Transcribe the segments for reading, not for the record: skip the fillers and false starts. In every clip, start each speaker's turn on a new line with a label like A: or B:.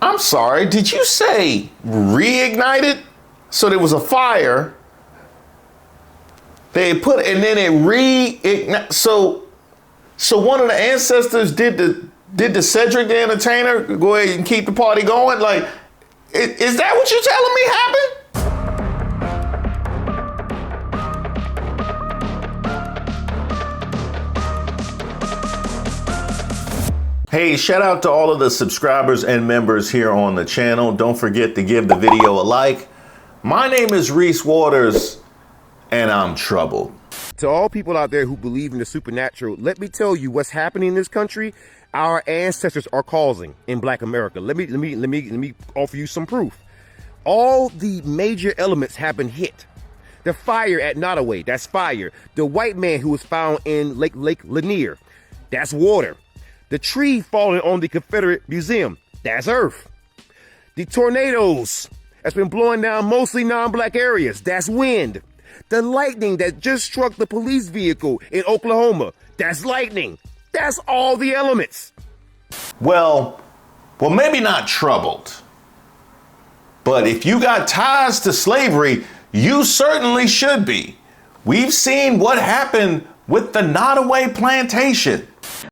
A: I'm sorry, did you say reignited? So there was a fire. They put, and then it reignited. So one of the ancestors did the Cedric the Entertainer go ahead and keep the party going? Like, is that what you're telling me happened? Hey, shout out to all of the subscribers and members here on the channel. Don't forget to give the video a like. My name is Reese Waters, and I'm troubled.
B: To all people out there who believe in the supernatural, let me tell you what's happening in this country. Our ancestors are causing in Black America. Let me offer you some proof. All the major elements have been hit. The fire at Nottoway, that's fire. The white man who was found in Lake Lanier, that's water. The tree falling on the Confederate Museum, that's earth. The tornadoes that's been blowing down mostly non-black areas, that's wind. The lightning that just struck the police vehicle in Oklahoma, that's lightning. That's all the elements.
A: Well, maybe not troubled. But if you got ties to slavery, you certainly should be. We've seen what happened with the Nottoway Plantation.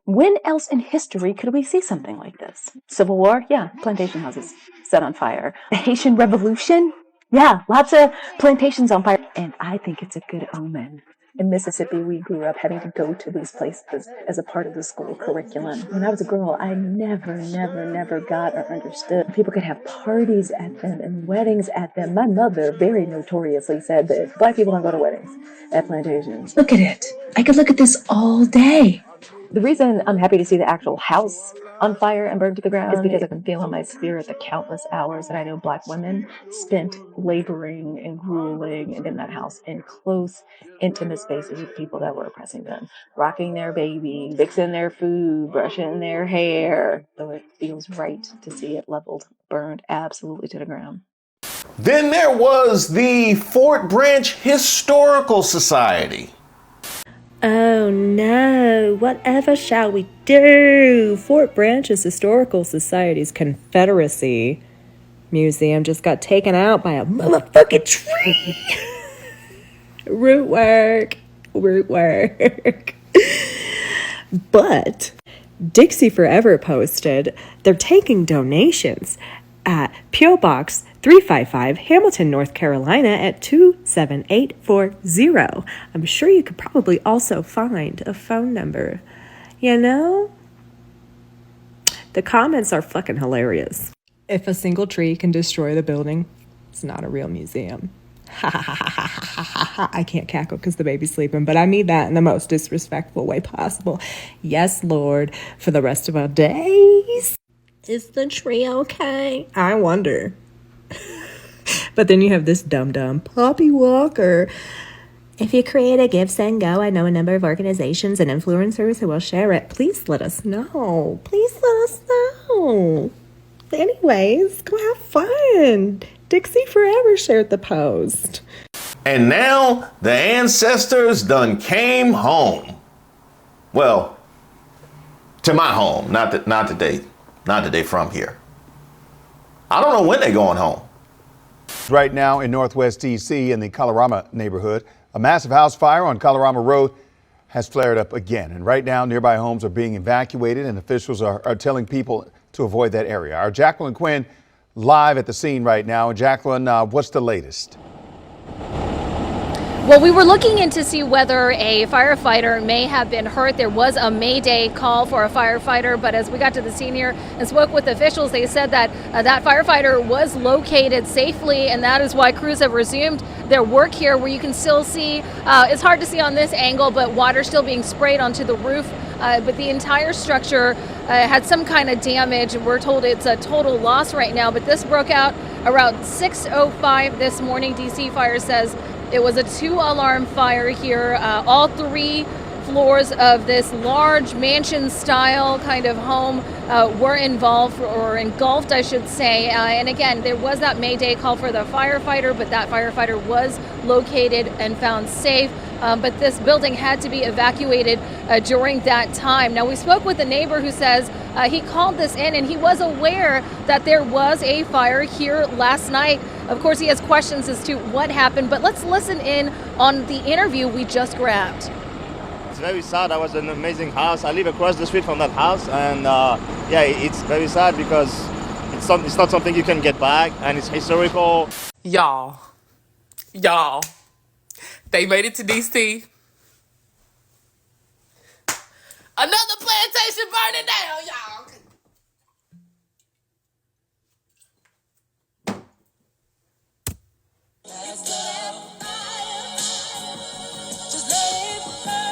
C: When else in history could we see something like this? Civil War? Yeah, plantation houses set on fire. The Haitian Revolution? Yeah, lots of plantations on fire. And I think it's a good omen. In Mississippi, we grew up having to go to these places as a part of the school curriculum. When I was a girl, I never got or understood. People could have parties at them and weddings at them. My mother very notoriously said that Black people don't go to weddings at plantations.
D: Look at it. I could look at this all day.
C: The reason I'm happy to see the actual house on fire and burned to the ground is because I can feel in my spirit the countless hours that I know Black women spent laboring and grueling in that house in close, intimate spaces with people that were oppressing them, rocking their baby, fixing their food, brushing their hair. So it feels right to see it leveled, burned absolutely to the ground.
A: Then there was the Fort Branch Historical Society.
E: Oh no, whatever shall we do? Fort Branch's Historical Society's Confederacy Museum just got taken out by a motherfucking tree. Root work. But Dixie Forever posted they're taking donations at P.O. Box 355, Hamilton, North Carolina at 27840. I'm sure you could probably also find a phone number. You know? The comments are fucking hilarious. If a single tree can destroy the building, it's not a real museum. Ha ha ha ha ha ha ha. I can't cackle because the baby's sleeping, but I mean that in the most disrespectful way possible. Yes, Lord, for the rest of our days. Is the tree okay? I wonder. But then you have this dumb Poppy Walker. If you create a Give, Send, Go, I know a number of organizations and influencers who will share it. Please let us know. Anyways, go have fun. Dixie Forever shared the post.
A: And now the ancestors done came home. Well, to my home, not that they from here. I don't know when they're going home.
F: Right now in Northwest DC in the Kalorama neighborhood, a massive house fire on Kalorama Road has flared up again. And right now nearby homes are being evacuated and officials are telling people to avoid that area. Our Jacqueline Quinn live at the scene right now. Jacqueline, what's the latest?
G: Well, we were looking in to see whether a firefighter may have been hurt. There was a mayday call for a firefighter, but as we got to the scene here and spoke with officials, they said that that firefighter was located safely, and that is why crews have resumed their work here, where you can still see, it's hard to see on this angle, but water still being sprayed onto the roof. But the entire structure had some kind of damage. We're told it's a total loss right now, but this broke out around 6:05 this morning. DC Fire says it was a 2-alarm fire here. All 3 floors of this large mansion-style kind of home were involved, or engulfed, I should say. And again, there was that mayday call for the firefighter, but that firefighter was located and found safe. but this building had to be evacuated during that time. Now, we spoke with a neighbor who says he called this in and he was aware that there was a fire here last night. Of course, he has questions as to what happened, but let's listen in on the interview we just grabbed.
H: It's very sad. That was an amazing house. I live across the street from that house, and yeah, it's very sad because it's not something you can get back, and it's historical.
I: Y'all, they made it to DC. Another plantation burning down, y'all.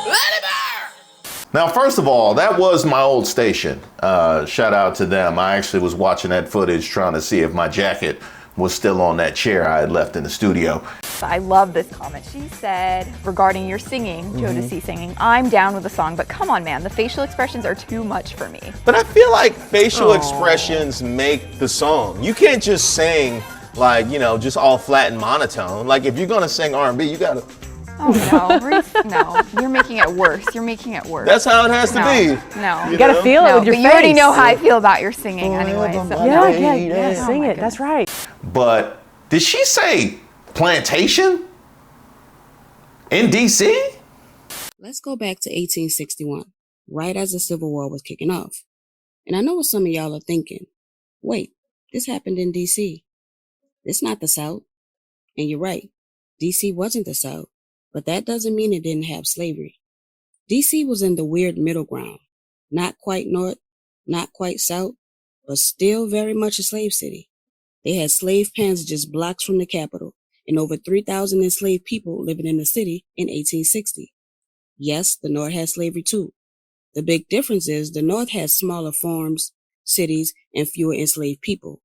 I: Let it burn!
A: Now, first of all, that was my old station. Shout out to them. I actually was watching that footage trying to see if my jacket was still on that chair I had left in the studio.
J: I love this comment. She said regarding your singing, Jodeci singing, I'm down with the song, but come on, man, the facial expressions are too much for me.
K: But I feel like facial expressions make the song. You can't just sing like, you know, just all flat and monotone. Like if you're gonna sing R&B, you gotta.
J: Oh no, Ruth, no, you're making it worse. You're making it worse.
K: That's how it has to be.
J: No,
C: You gotta feel it with your
J: but
C: face.
J: you already know how I feel about your singing anyway. So
C: Yeah, sing it. That's right.
A: But did she say plantation in DC?
L: Let's go back to 1861, right as the Civil War was kicking off. And I know what some of y'all are thinking. Wait, this happened in DC. It's not the South. And you're right, DC wasn't the South, but that doesn't mean it didn't have slavery. DC was in the weird middle ground, not quite north, not quite south, but still very much a slave city. They had slave pens just blocks from the capital, and over 3,000 enslaved people living in the city in 1860. Yes, the North had slavery too. The big difference is the North had smaller farms, cities, and fewer enslaved people.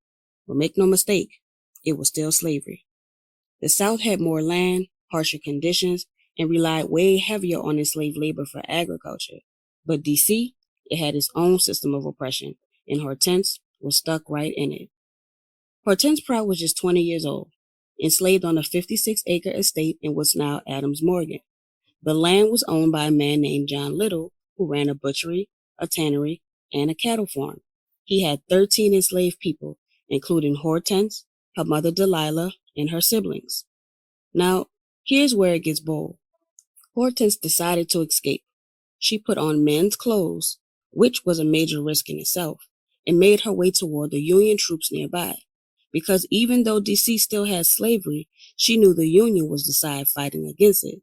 L: But make no mistake, it was still slavery. The South had more land, harsher conditions, and relied way heavier on enslaved labor for agriculture. But DC, it had its own system of oppression, and Hortense was stuck right in it. Hortense Prout was just 20 years old, enslaved on a 56-acre estate in what's now Adams Morgan. The land was owned by a man named John Little, who ran a butchery, a tannery, and a cattle farm. He had 13 enslaved people, including Hortense, her mother Delilah, and her siblings. Now, here's where it gets bold. Hortense decided to escape. She put on men's clothes, which was a major risk in itself, and made her way toward the Union troops nearby. Because even though DC still had slavery, she knew the Union was the side fighting against it.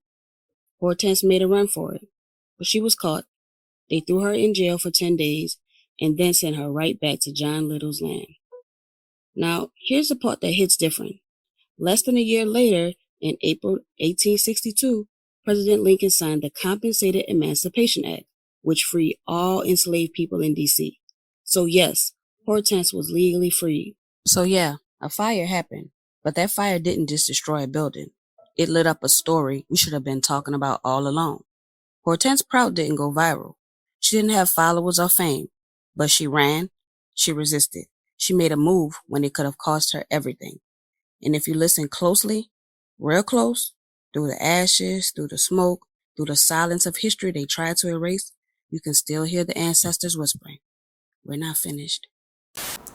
L: Hortense made a run for it, but she was caught. They threw her in jail for 10 days and then sent her right back to John Little's land. Now, here's the part that hits different. Less than a year later, in April 1862, President Lincoln signed the Compensated Emancipation Act, which freed all enslaved people in D.C. So yes, Hortense was legally freed. So yeah, a fire happened, but that fire didn't just destroy a building. It lit up a story we should have been talking about all along. Hortense Prout didn't go viral. She didn't have followers or fame, but she ran, she resisted. She made a move when it could have cost her everything. And if you listen closely, real close, through the ashes, through the smoke, through the silence of history they tried to erase, you can still hear the ancestors whispering, "We're not finished."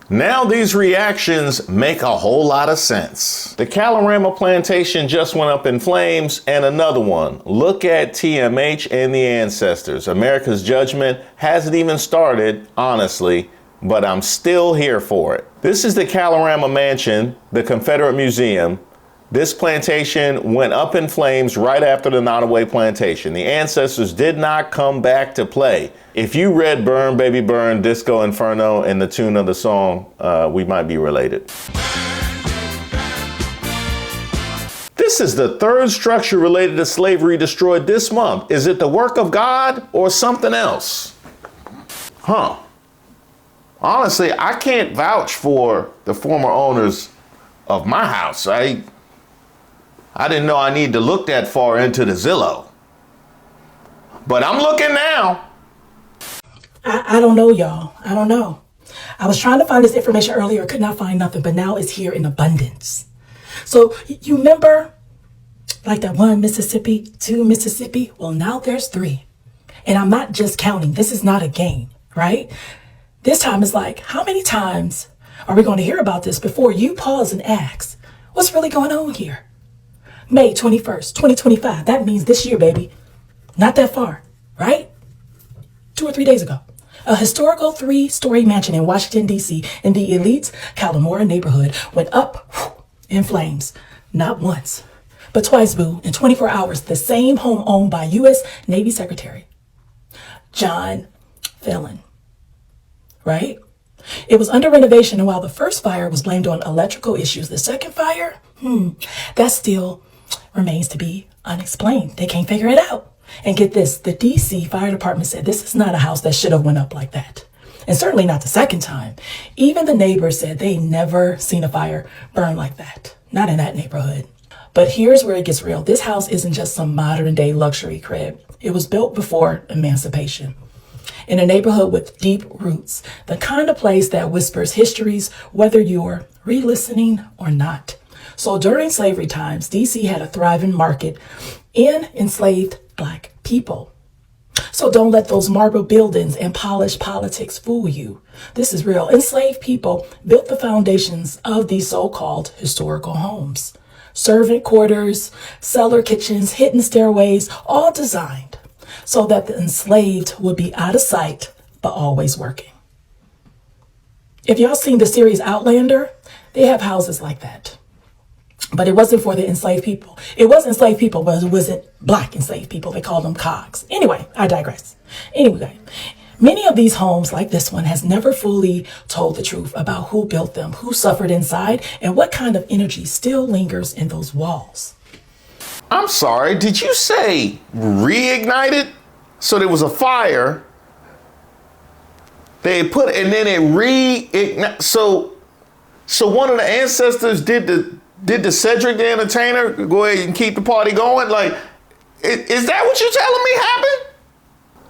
A: Now these reactions make a whole lot of sense. The Kalorama Plantation just went up in flames, and another one. Look at TMH and the ancestors. America's judgment hasn't even started, honestly, but I'm still here for it. This is the Kalorama Mansion, the Confederate Museum. This plantation went up in flames right after the Nottoway Plantation. The ancestors did not come back to play. If you read Burn, Baby Burn, Disco Inferno, and the tune of the song, we might be related. This is the third structure related to slavery destroyed this month. Is it the work of God or something else? Honestly, I can't vouch for the former owners of my house. I didn't know I need to look that far into the Zillow. But I'm looking now.
M: I don't know, y'all. I don't know. I was trying to find this information earlier, could not find nothing, but now it's here in abundance. So you remember Like that one Mississippi, two Mississippi. Well, now there's three. And I'm not just counting. This is not a game, right? This time it's like, how many times are we going to hear about this before you pause and ask, what's really going on here? May 21st, 2025. That means this year, baby. Not that far, right? 2 or 3 days ago. A historical 3-story mansion in Washington, D.C. in the elite Kalorama neighborhood went up in flames. Not once, but twice, boo. In 24 hours, the same home owned by U.S. Navy Secretary John Phelan, right? It was under renovation, and while the first fire was blamed on electrical issues, the second fire, that still remains to be unexplained. They can't figure it out. And get this, the DC Fire Department said this is not a house that should have went up like that. And certainly not the second time. Even the neighbors said they never seen a fire burn like that. Not in that neighborhood. But here's where it gets real. This house isn't just some modern day luxury crib. It was built before emancipation. In a neighborhood with deep roots, the kind of place that whispers histories, whether you're re-listening or not. So during slavery times, DC had a thriving market in enslaved Black people. So don't let those marble buildings and polished politics fool you. This is real. Enslaved people built the foundations of these so-called historical homes. Servant quarters, cellar kitchens, hidden stairways, all designed so that the enslaved would be out of sight, but always working. If y'all seen the series Outlander, they have houses like that. But it wasn't for the enslaved people. It was enslaved people, but it wasn't Black enslaved people. They called them cogs. Anyway, I digress. Anyway, many of these homes like this one has never fully told the truth about who built them, who suffered inside, and what kind of energy still lingers in those walls.
A: I'm sorry, did you say reignited? So there was a fire. They put, and then it reignited. So one of the ancestors did the Cedric the Entertainer go ahead and keep the party going? Like, is that what you're telling me happened?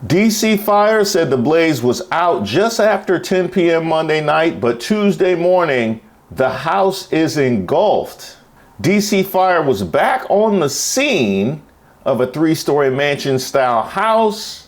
A: DC Fire said the blaze was out just after 10 p.m. Monday night, but Tuesday morning, the house is engulfed. DC Fire was back on the scene of a 3-story mansion style house.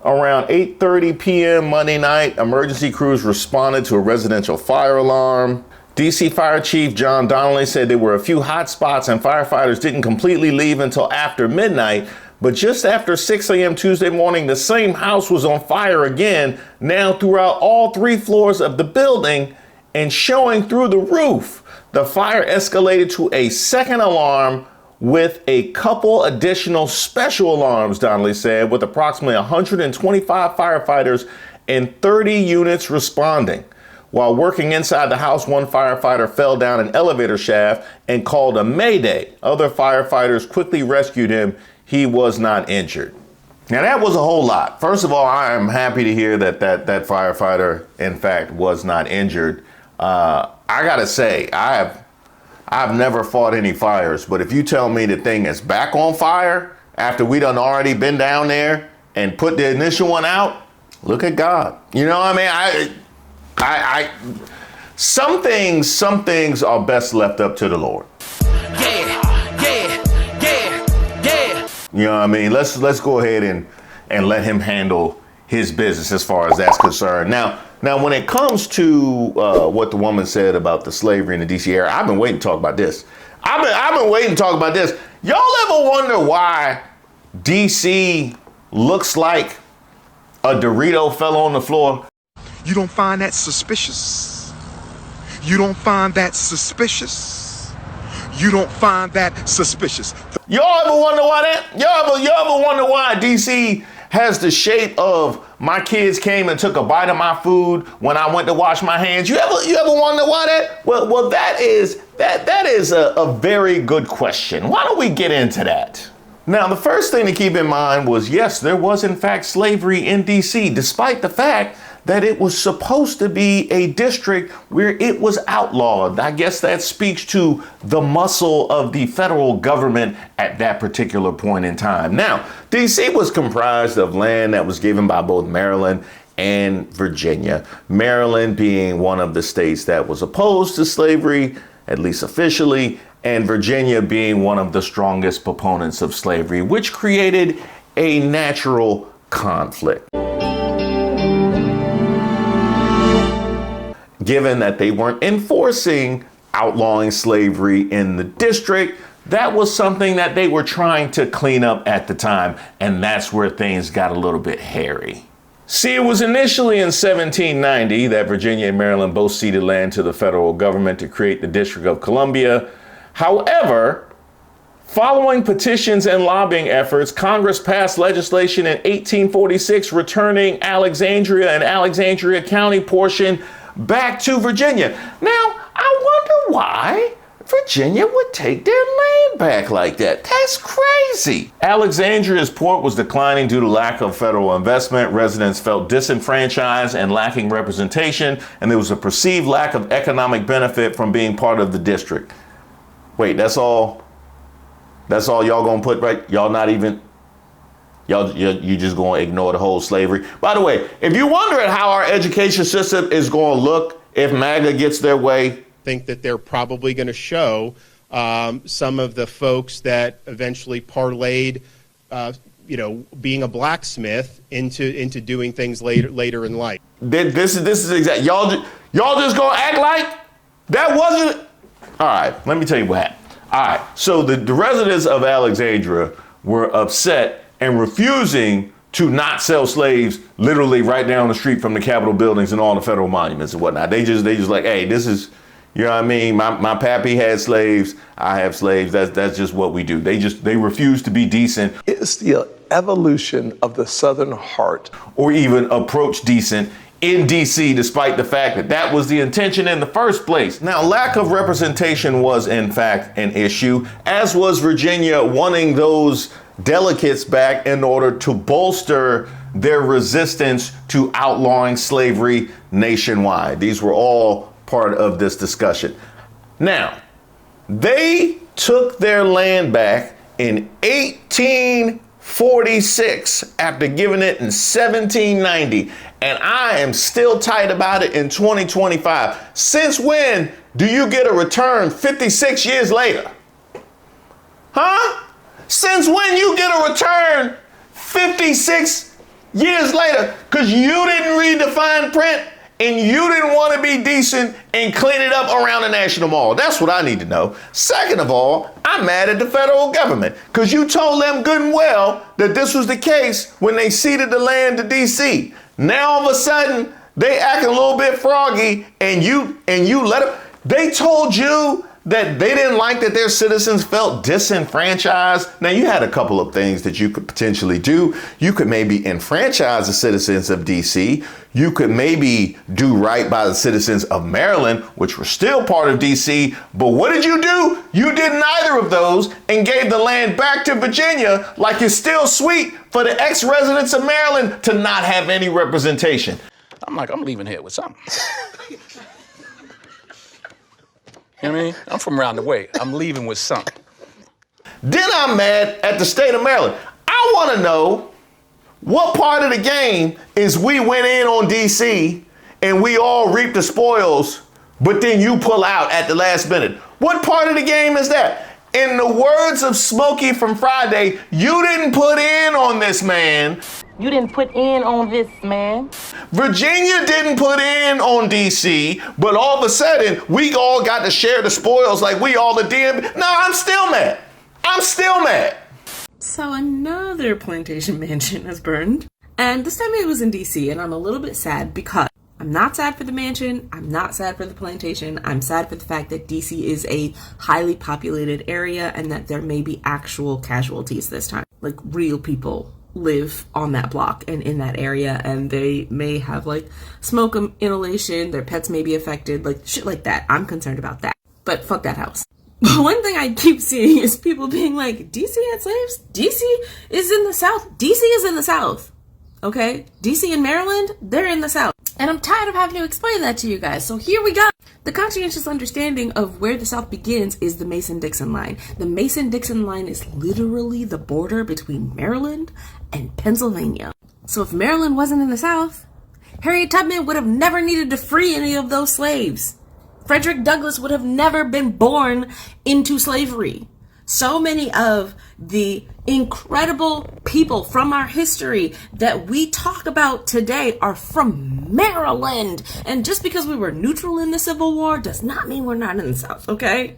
A: Around 8:30 p.m. Monday night, emergency crews responded to a residential fire alarm. DC Fire Chief John Donnelly said there were a few hot spots and firefighters didn't completely leave until after midnight. But just after 6 a.m. Tuesday morning, the same house was on fire again, now throughout all 3 floors of the building and showing through the roof. The fire escalated to a second alarm with a couple additional special alarms, Donnelly said, with approximately 125 firefighters and 30 units responding. While working inside the house, one firefighter fell down an elevator shaft and called a mayday. Other firefighters quickly rescued him. He was not injured. Now that was a whole lot. First of all, I am happy to hear that firefighter, in fact, was not injured. I gotta say, I've never fought any fires, but if you tell me the thing is back on fire after we done already been down there and put the initial one out, look at God. You know what I mean? Some things are best left up to the Lord.
I: Yeah.
A: You know what I mean? Let's go ahead and let him handle his business as far as that's concerned. Now when it comes to what the woman said about the slavery in the DC area, I've been waiting to talk about this. I've been waiting to talk about this. Y'all ever wonder why DC looks like a Dorito fell on the floor?
N: You don't find that suspicious? You don't find that suspicious? You don't find that suspicious?
A: Y'all ever wonder why that? Y'all ever wonder why DC has the shape of my kids came and took a bite of my food when I went to wash my hands? You ever wonder why that? Well, that is a very good question. Why don't we get into that? Now, the first thing to keep in mind was, yes, there was in fact slavery in DC, despite the fact that it was supposed to be a district where it was outlawed. I guess that speaks to the muscle of the federal government at that particular point in time. Now, DC was comprised of land that was given by both Maryland and Virginia. Maryland being one of the states that was opposed to slavery, at least officially, and Virginia being one of the strongest proponents of slavery, which created a natural conflict. Given that they weren't enforcing outlawing slavery in the district, that was something that they were trying to clean up at the time, and that's where things got a little bit hairy. See, it was initially in 1790 that Virginia and Maryland both ceded land to the federal government to create the District of Columbia. However, following petitions and lobbying efforts, Congress passed legislation in 1846 returning Alexandria and Alexandria County portion back to Virginia. Now, I wonder why Virginia would take their land back like that. That's crazy. Alexandria's port was declining due to lack of federal investment. Residents felt disenfranchised and lacking representation, and there was a perceived lack of economic benefit from being part of the district. Wait, that's all y'all gonna put, right? Y'all not even, you just gonna ignore the whole slavery. By the way, if you're wondering how our education system is gonna look if MAGA gets their way,
O: think that they're probably going to show some of the folks that eventually parlayed, being a blacksmith into doing things later in life.
A: This is exact. Y'all just gonna act like that wasn't. All right, let me tell you what happened. All right, so the residents of Alexandria were upset and refusing to not sell slaves literally right down the street from the Capitol buildings and all the federal monuments and whatnot. They just like, hey, this is. You know what I mean? My pappy had slaves. I have slaves. That's just what we do. They refuse to be decent.
P: It's the evolution of the Southern heart.
A: Or even approach decent in DC, despite the fact that that was the intention in the first place. Now, lack of representation was in fact an issue, as was Virginia wanting those delegates back in order to bolster their resistance to outlawing slavery nationwide. These were all part of this discussion. Now, they took their land back in 1846 after giving it in 1790, and I am still tight about it in 2025. Since when do you get a return 56 years later? Huh? Since when you get a return 56 years later? Because you didn't read the fine print and you didn't want to be decent and clean it up around the National Mall. That's what I need to know. Second of all, I'm mad at the federal government because you told them good and well that this was the case when they ceded the land to DC. Now all of a sudden they acting a little bit froggy and you let them. They told you that they didn't like that their citizens felt disenfranchised. Now, you had a couple of things that you could potentially do. You could maybe enfranchise the citizens of DC. You could maybe do right by the citizens of Maryland, which were still part of DC. But what did you do? You did neither of those and gave the land back to Virginia like it's still sweet for the ex-residents of Maryland to not have any representation.
Q: I'm leaving here with something. You know what I mean? I'm from around the way. I'm leaving with something.
A: Then I'm mad at the state of Maryland. I want to know what part of the game is we went in on DC and we all reaped the spoils, but then you pull out at the last minute. What part of the game is that? In the words of Smokey from Friday, you didn't put in on this, man.
R: You didn't put in on this, man.
A: Virginia didn't put in on DC, but all of a sudden, we all got to share the spoils like we all the DMV. No, I'm still mad. I'm still mad.
S: So another plantation mansion has burned. And this time it was in DC, and I'm a little bit sad because I'm not sad for the mansion. I'm not sad for the plantation. I'm sad for the fact that DC is a highly populated area and that there may be actual casualties this time. Like real people live on that block and in that area, and they may have like smoke inhalation, their pets may be affected, like shit like that. I'm concerned about that. But fuck that house. One thing I keep seeing is people being like, DC had slaves? DC is in the South. DC is in the South. Okay? DC and Maryland, they're in the South. And I'm tired of having to explain that to you guys. So here we go. The conscientious understanding of where the South begins is the Mason-Dixon line. The Mason-Dixon line is literally the border between Maryland and Pennsylvania. So if Maryland wasn't in the South, Harriet Tubman would have never needed to free any of those slaves. Frederick Douglass would have never been born into slavery. So many of the incredible people from our history that we talk about today are from Maryland. And just because we were neutral in the Civil War does not mean we're not in the South, okay?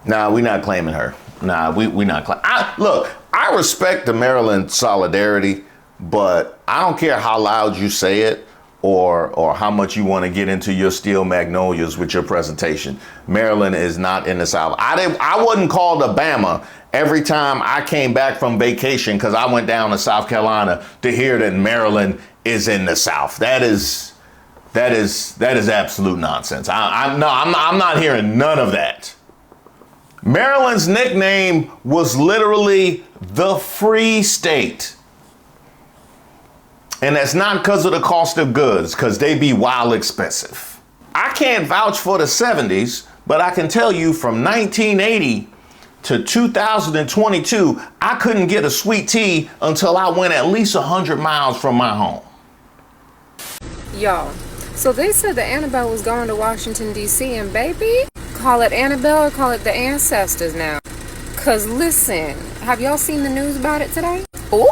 A: Nah, we're not claiming her. Nah, we not claiming. Look, I respect the Maryland solidarity, but I don't care how loud you say it or how much you want to get into your steel magnolias with your presentation. Maryland is not in the South. I wasn't called Obama every time I came back from vacation because I went down to South Carolina to hear that Maryland is in the South. That is absolute nonsense. I'm not hearing none of that. Maryland's nickname was literally the Free State. And that's not because of the cost of goods, because they be wild expensive. I can't vouch for the 70s, but I can tell you from 1980 to 2022, I couldn't get a sweet tea until I went at least 100 miles from my home.
T: Y'all, so they said that Annabelle was going to Washington, D.C. and baby, call it Annabelle or call it the ancestors now. Cause listen, have y'all seen the news about it today? Ooh?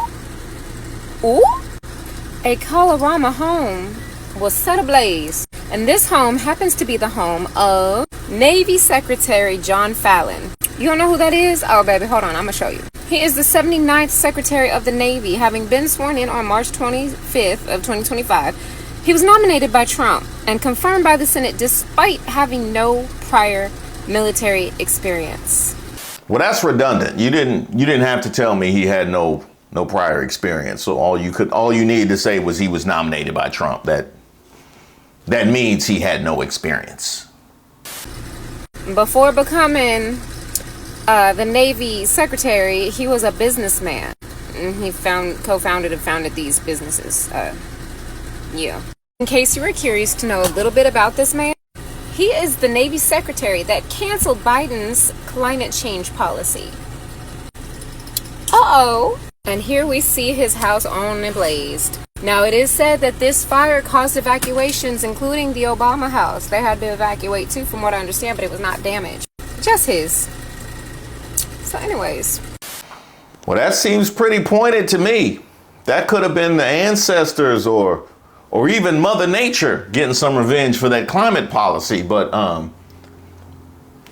T: Ooh? A Kalorama home was set ablaze, and this home happens to be the home of Navy Secretary John Fallon. You don't know who that is? Oh, baby, hold on, I'm gonna show you. He is the 79th Secretary of the Navy, having been sworn in on March 25th of 2025. He was nominated by Trump and confirmed by the Senate despite having no prior military experience.
A: Well, that's redundant. You didn't have to tell me he had no prior experience. So all you needed to say was he was nominated by Trump. That means he had no experience.
T: Before becoming the Navy Secretary, he was a businessman. He co-founded and founded these businesses. Yeah. In case you were curious to know a little bit about this man, he is the Navy Secretary that canceled Biden's climate change policy. Uh-oh. And here we see his house on and blazed. Now, it is said that this fire caused evacuations, including the Obama house. They had to evacuate too, from what I understand, but it was not damaged. Just his. So anyways.
A: Well, that seems pretty pointed to me. That could have been the ancestors or even Mother Nature getting some revenge for that climate policy. But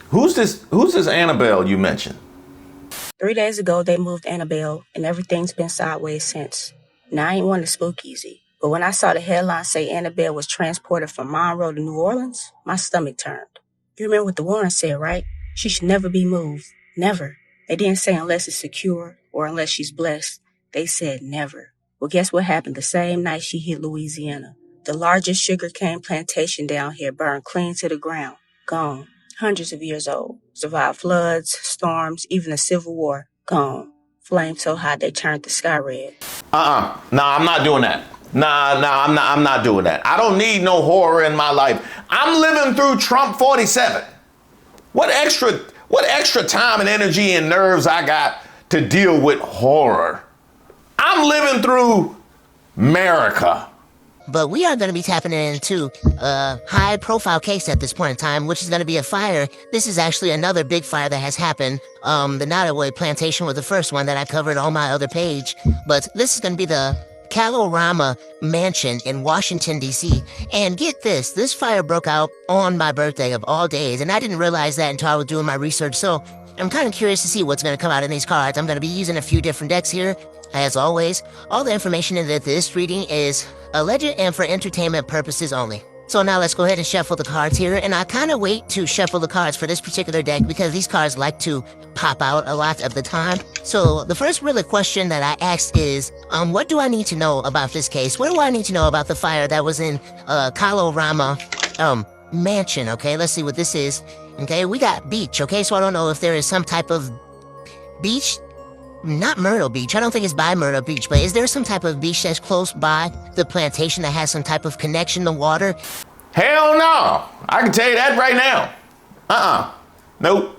A: who's this Annabelle you mentioned?
U: 3 days ago, they moved Annabelle, and everything's been sideways since. Now, I ain't one to spook easy, but when I saw the headline say Annabelle was transported from Monroe to New Orleans, my stomach turned. You remember what the Warrens said, right? She should never be moved. Never. They didn't say unless it's secure or unless she's blessed. They said never. Well, guess what happened the same night she hit Louisiana? The largest sugarcane plantation down here burned clean to the ground. Gone. Hundreds of years old. Survived floods, storms, even a civil war. Gone. Flames so hot they turned the sky red.
A: Nah, I'm not doing that. Nah, I'm not doing that. I don't need no horror in my life. I'm living through Trump 47. What extra time and energy and nerves I got to deal with horror? I'm living through America.
V: But we are going to be tapping into a high-profile case at this point in time, which is going to be a fire. This is actually another big fire that has happened. The Nottoway Plantation was the first one that I covered on my other page. But this is going to be the Kalorama Mansion in Washington, D.C. And get this fire broke out on my birthday of all days, and I didn't realize that until I was doing my research. So I'm kind of curious to see what's going to come out in these cards. I'm going to be using a few different decks here. As always, all the information in this reading is alleged and for entertainment purposes only. So now let's go ahead and shuffle the cards here, and I kind of wait to shuffle the cards for this particular deck because these cards like to pop out a lot of the time. So the first really question that I asked is, what do I need to know about this case? What do I need to know about the fire that was in Kalorama Mansion? Okay, let's see what this is. Okay, we got beach, okay, so I don't know if there is some type of beach. Not Myrtle Beach. I don't think it's by Myrtle Beach, but is there some type of beach that's close by the plantation that has some type of connection to water?
A: Hell no. I can tell you that right now. Nope.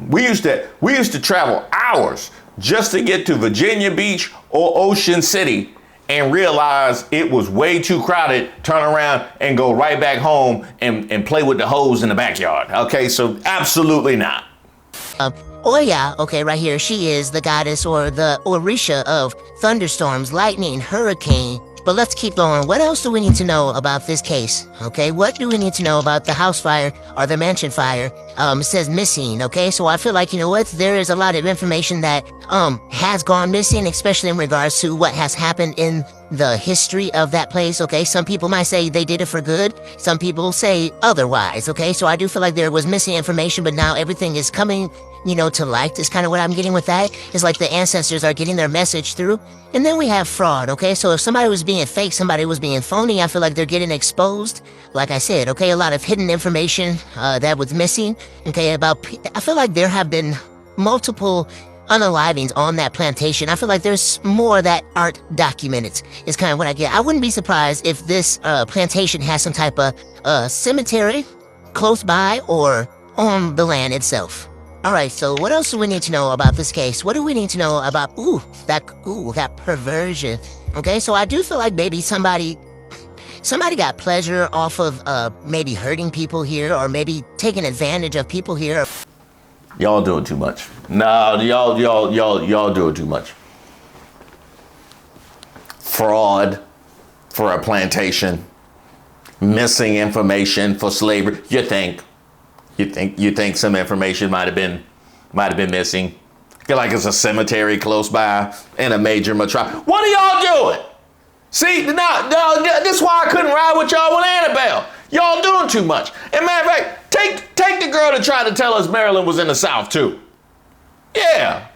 A: We used to travel hours just to get to Virginia Beach or Ocean City, and realize it was way too crowded, turn around and go right back home and play with the hose in the backyard. Okay, so absolutely not.
V: Oya, okay, right here, she is the goddess or the Orisha of thunderstorms, lightning, hurricane. But let's keep going. What else do we need to know about this case? Okay, what do we need to know about the house fire or the mansion fire? It says missing, okay? So I feel like, you know what, there is a lot of information that has gone missing, especially in regards to what has happened in the history of that place, okay? Some people might say they did it for good. Some people say otherwise, okay? So I do feel like there was missing information, but now everything is coming, you know, to light. Is kind of what I'm getting with that. It's like the ancestors are getting their message through. And then we have fraud, okay? So if somebody was being fake, somebody was being phony, I feel like they're getting exposed. Like I said, okay, a lot of hidden information that was missing, okay, I feel like there have been multiple unalivings on that plantation. I feel like there's more that aren't documented, is kind of what I get. I wouldn't be surprised if this plantation has some type of cemetery close by or on the land itself. Alright, so what else do we need to know about this case? What do we need to know about, that perversion? Okay, so I do feel like maybe somebody got pleasure off of maybe hurting people here or maybe taking advantage of people here.
A: Y'all doing too much. No, y'all doing too much. Fraud for a plantation. Missing information for slavery. You think some information might have been missing? Feel like it's a cemetery close by in a major metropolis. What are y'all doing? See, no, this is why I couldn't ride with y'all with Annabelle. Y'all doing too much. And matter of fact, take the girl that tried to tell us Maryland was in the South too. Yeah.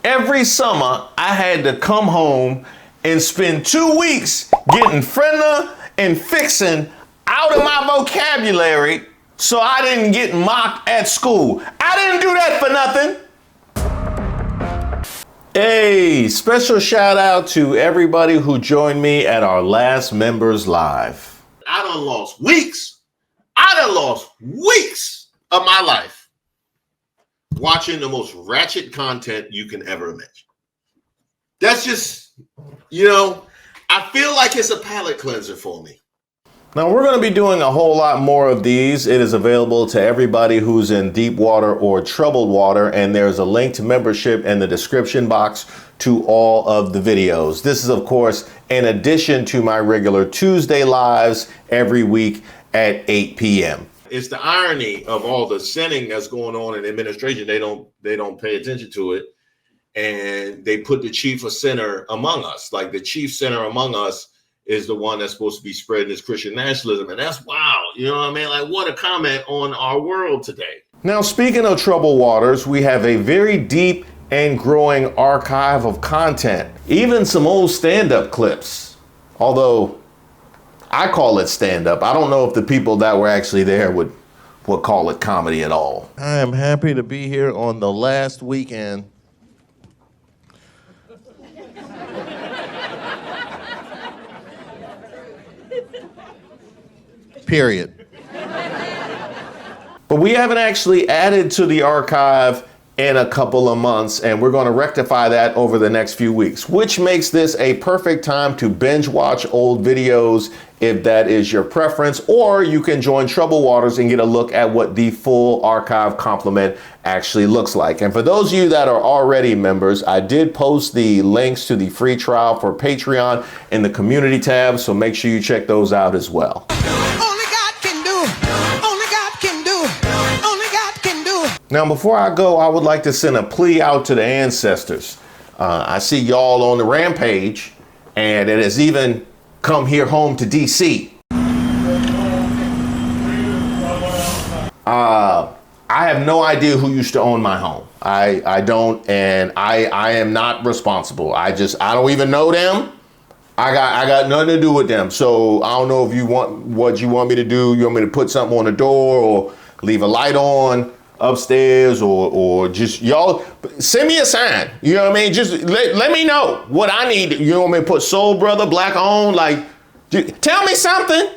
A: Every summer, I had to come home and spend 2 weeks getting friendly and fixing out of my vocabulary so I didn't get mocked at school. I didn't do that for nothing. Hey, special shout out to everybody who joined me at our last Members Live. I done lost weeks of my life watching the most ratchet content you can ever imagine. That's just, I feel like it's a palate cleanser for me. Now, we're going to be doing a whole lot more of these. It is available to everybody who's in deep water or troubled water, and there's a link to membership in the description box to all of the videos. This is, of course, in addition to my regular Tuesday lives every week at 8 p.m. It's the irony of all the sinning that's going on in administration. They don't pay attention to it, and they put the chief of sinner among us. Like the chief sinner among us is the one that's supposed to be spreading this Christian nationalism. And that's wow. You know what I mean? Like, what a comment on our world today. Now, speaking of troubled waters, we have a very deep and growing archive of content, even some old stand-up clips. Although I call it stand-up. I don't know if the people that were actually there would call it comedy at all. I am happy to be here on the last weekend period. But we haven't actually added to the archive in a couple of months, and we're going to rectify that over the next few weeks, which makes this a perfect time to binge watch old videos if that is your preference, or you can join Troubled Waters and get a look at what the full archive complement actually looks like. And for those of you that are already members, I did post the links to the free trial for Patreon in the community tab, so make sure you check those out as well. Now, before I go, I would like to send a plea out to the ancestors. I see y'all on the rampage, and it has even come here home to DC. I have no idea who used to own my home. I don't, and I am not responsible. I don't even know them. I got nothing to do with them. So I don't know if you want what you want me to do. You want me to put something on the door or leave a light on upstairs or just y'all send me a sign. You know what I mean? Just let me know what I need. You want me to put Soul Brother, Black Owned, like tell me something.